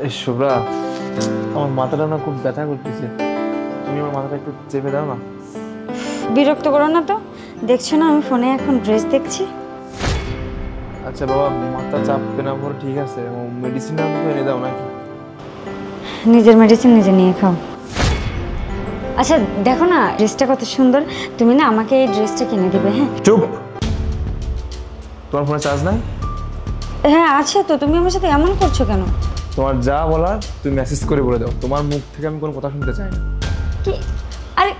এই শুভ্রা, আমার মাথাটা না খুব ব্যথা করতেছে। তুমি আমার মাথাটা একটু চেপে দাও না। বিরক্ত করো না তো, দেখছো না আমি ফোনে এখন ড্রেস দেখছি। আচ্ছা বাবা, মাথা চাপবে না বলো, ঠিক আছে। মেডিসিনটা আমাকে এনে দাও নাকি? নিজের মেডিসিন নিজে নিয়ে খাও। আচ্ছা দেখো না ড্রেসটা কত সুন্দর, তুমি না আমাকে এই ড্রেসটা কিনে দিবে। হ্যাঁ চুপ, তোমার ফোনে চার্জ নাই? হ্যাঁ আছে তো, তুমি আমার সাথে এমন করছো কেন? তোমার যা বলার তুমি মেসেজ করে বলে দাও, তোমার মুখ থেকে আমি কোনো কথা শুনতে চাই না। কি? আরে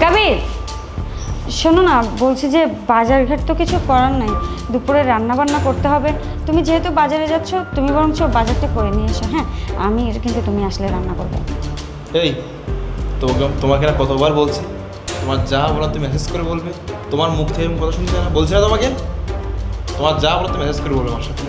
কাবির শোনো না, বলছি যে বাজারঘাট তো কিছু করার নাই, দুপুরে রান্না বান্না করতে হবে। তুমি যেহেতু বাজারে যাচ্ছ, তুমি বরঞ্চ বাজারটা করে নিয়ে এসো। হ্যাঁ আমি কিন্তু তুমি আসলে রান্না করবে। এই তোমাকে না কতবার বলছি, তোমার যা বলার তুমি মেসেজ করে বলবে। তোমার মুখ থেকে কথা শুনতে না বলছি না তোমাকে? তোমার যা বলার তুমি মেসেজ করে বলবে আমার সাথে।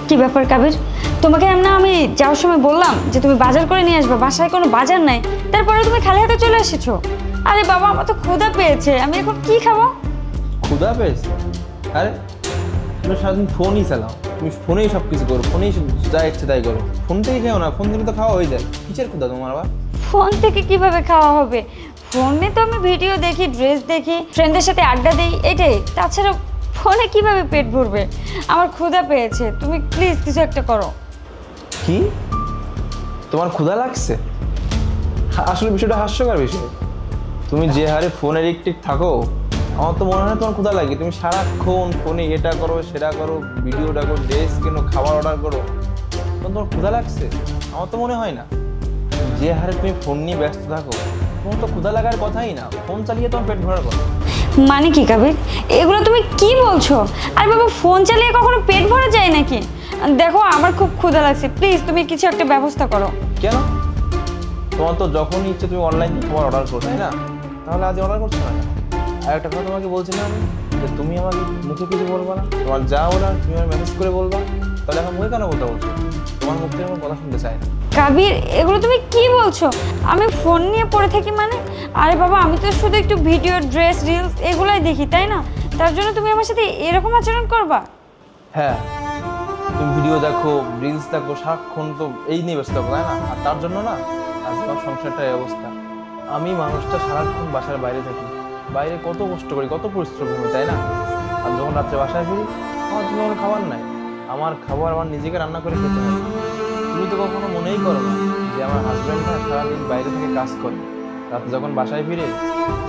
কি ব্যাপার কাবির, তোমাকে আমি যাওয়ার সময় বললাম যে তুমি বাজার করে নিয়ে আসবে, বাসায় কোনো বাজার নাই, তারপরে তুমি খালি হাতে চলে এসেছো। আরে বাবা আমার তো ক্ষুধা পেয়েছে, আমি এখন কি খাবো? ক্ষুধা পেয়েছে? আরে তুমি সারাদিন ফোনই চালাও, তুমি ফোনেই সব কিছু করো, ফোনেই যা ইচ্ছে তাই করো। ফোন থেকে খেও না, ফোন থেকে তো খাওয়া হয়ে যায়। কিসের ক্ষুধা তোমার আবার? ফোন থেকে কিভাবে খাওয়া হবে? ফোনে তো আমি ভিডিও দেখি, ড্রেস দেখি, ফ্রেন্ডের সাথে আড্ডা দিই, এটাই। তাছাড়া ফোনে কিভাবে পেট ভরবে? আমার ক্ষুধা পেয়েছে, তুমি প্লিজ কিছু একটা করো। কি তোমার ক্ষুধা লাগছে? আসলে বিষয়টা হাস্যকর বিষয়। তুমি যে হারে ফোন এডিক্টেড থাকো, আমার তো মনে হয় তোমার ক্ষুধা লাগে। তুমি সারাক্ষণ ফোনে এটা করো সেটা করো, ভিডিও দেখো, ড্রেস কেনো, খাবার অর্ডার করো, তোমার ক্ষুধা লাগছে? আমার তো মনে হয় না। যে হারে তুমি ফোন নিয়ে ব্যস্ত থাকো, তোমার তো ক্ষুধা লাগার কথাই না। ফোন চালিয়ে তোমার পেট ভরার কথা। মানে কি কাবির, এগুলো তুমি কি বলছো? আর বাবা ফোন চালিয়ে কখনো পেট ভরা যায় নাকি? দেখো আমার খুব ক্ষুধা লাগছে, প্লিজ তুমি কিছু একটা ব্যবস্থা করো। কেন? তোমার তো যখনই ইচ্ছে তুমি অনলাইনে খাবার অর্ডার করো, তাই না? তাহলে আজ অর্ডার করছো না? আর একটা কথা তোমাকে বলছিলাম যে তুমি আমাকে মুখে কিছু বলবা না, তোমার যা বলার তুমি আমার মেসেজ করে বলবা। তাহলে এখন মুখে কেন কথা বলছো? তোমার মুখ থেকে আমার কথা শুনতে চাই না। কাবির এগুলো তুমি কি বলছো? আমি ফোন নিয়ে পড়ে থাকি মানে? আরে বাবা আমি তো শুধু একটু ভিডিও, ড্রেস, রিলস এগুলাই দেখি, তাই না? তার জন্য তুমি আমার সাথে এরকম আচরণ করবা? হ্যাঁ, তুমি ভিডিও দেখো, রিলস দেখো, সারাক্ষণ তো এই নিয়ে ব্যস্ত থাকো, তাই না? আর তার জন্য না আজ আমার সংসারটার এই অবস্থা। আমি মানুষটা সারাক্ষণ বাসার বাইরে থাকি, বাইরে কত কষ্ট করি, কত পরিশ্রম করি, তাই না? আর যখন রাত্রে বাসায় ফিরি, আমার জন্য কোনো খাবার নাই। আমার খাবার আমার নিজেকে রান্না করে খেতে হয়। তুমি তো কখনো মনেই করো না যে আমার হাজব্যান্ডটা সারাদিন বাইরে থেকে কাজ করে, রাতে যখন বাসায় ফিরে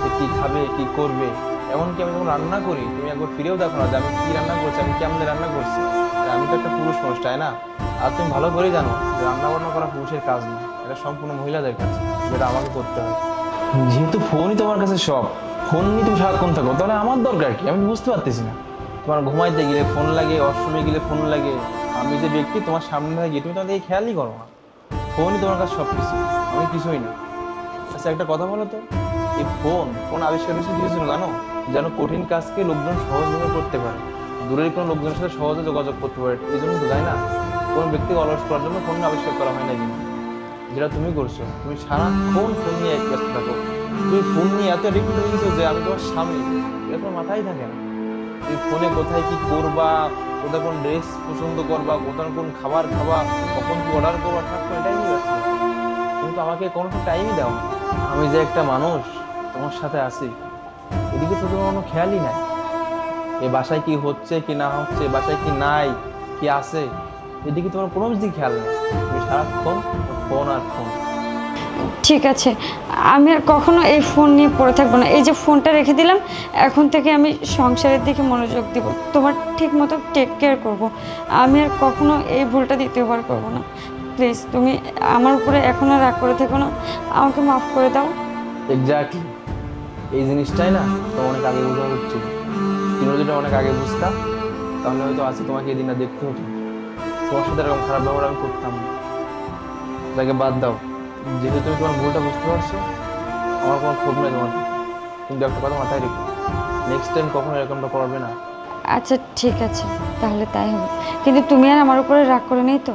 সে কী খাবে, কী করবে। এমনকি আমি যখন রান্না করি, তুমি একবার ফিরেও দেখো না যে আমি কী রান্না করছি, আমি কেমন রান্না করছি। আমি তো একটা পুরুষ মানুষ, তাই না? আর তুমি ভালো করেই জানো যে রান্না বান্না করা পুরুষের কাজ না, এটা সম্পূর্ণ মহিলাদের কাজ, যেটা আমাকে করতে হয়। যেহেতু ফোনই তোমার কাছে সব, ফোন নিয়ে তুমি সারাক্ষণ থাকো, তাহলে আমার দরকার কি? আমি বুঝতে পারতেছি না। তোমার ঘুমাইতে গেলে ফোন লাগে, অসময়ে গেলে ফোন লাগে। আমি যে ব্যক্তি তোমার সামনে থাকি, তুমি তোমার দিকে খেয়ালই করো না। ফোনই তোমার কাছে সব কিছু, আমি কিছুই না। আচ্ছা একটা কথা বলো তো, এই ফোন আবিষ্কার হয়েছে কিছু জানো? যেন কঠিন কাজকে লোকজন সহজভাবে করতে পারে, দূরের কোনো লোকজনের সাথে সহজে যোগাযোগ করতে পারে, এই জন্য তো, তাই না? কোনো ব্যক্তিকে অলস করার জন্য ফোন আবিষ্কার করা হয় না। কিন্তু যেটা তুমি করছো, তুমি সারাক্ষণ ফোন নিয়ে ব্যস্ত থাকো। তুমি ফোন নিয়ে এত অ্যাডিক্টেড হয়ে গেছো যে আমি তোমার স্বামী, এটা তোমার মাথায় থাকে না। তুমি ফোনে কোথায় কি করবা, কোথায় কোন ড্রেস পছন্দ করবা, কোথায় কোন খাবার খাবা, কখন কি অর্ডার করবা, সারাক্ষণ এটাই নিয়ে ব্যস্ত। তুমি তো আমাকে কোনো টাইমই দাও না। আমি যে একটা মানুষ তোমার সাথে আছি, এদিকে তো তোমার কোনো খেয়ালই নাই। এ বাসায় কি হচ্ছে কি না হচ্ছে, বাসায় কি নাই কি আছে, এদিকে তোমার কোনো দিকে খেয়াল নেই। তুমি সারাক্ষণ ফোন আর ফোন। ঠিক আছে, আমি আর কখনো এই ফোন নিয়ে পড়ে থাকবো না। এই যে ফোনটা রেখে দিলাম, এখন থেকে আমি সংসারের দিকে মনোযোগ দিব, তোমার ঠিক মতো টেক কেয়ার করবো। আমি আর কখনো এই ভুলটা দ্বিতীয়বার করবো না। প্লিজ তুমি আমার উপরে এখন আর রাগ করে থেকো না, আমাকে মাফ করে দাও। এক্স্যাক্টলি, এই জিনিসটাই না তোমার অনেক আগে বোঝা হচ্ছিল। তুমি যদি অনেক আগে বুঝতাম, তাহলে হয়তো আজকে তোমাকে এই দিনটা দেখতে হতো। তোমার সাথে এরকম খারাপ ব্যবহার আমি করতাম না। তাকে বাদ দাও, যেহেতু তুমি তোমার ভুলটা বুঝতে পারছো, আমার কোনো ক্ষোভ নেই তোমার। কিন্তু একটা কথা মাথায় রেখো, নেক্সট টাইম কখনো এরকমটা করবে না। আচ্ছা ঠিক আছে, তাহলে তাই হবে। কিন্তু তুমি আর আমার উপরে রাগ করে নেই তো?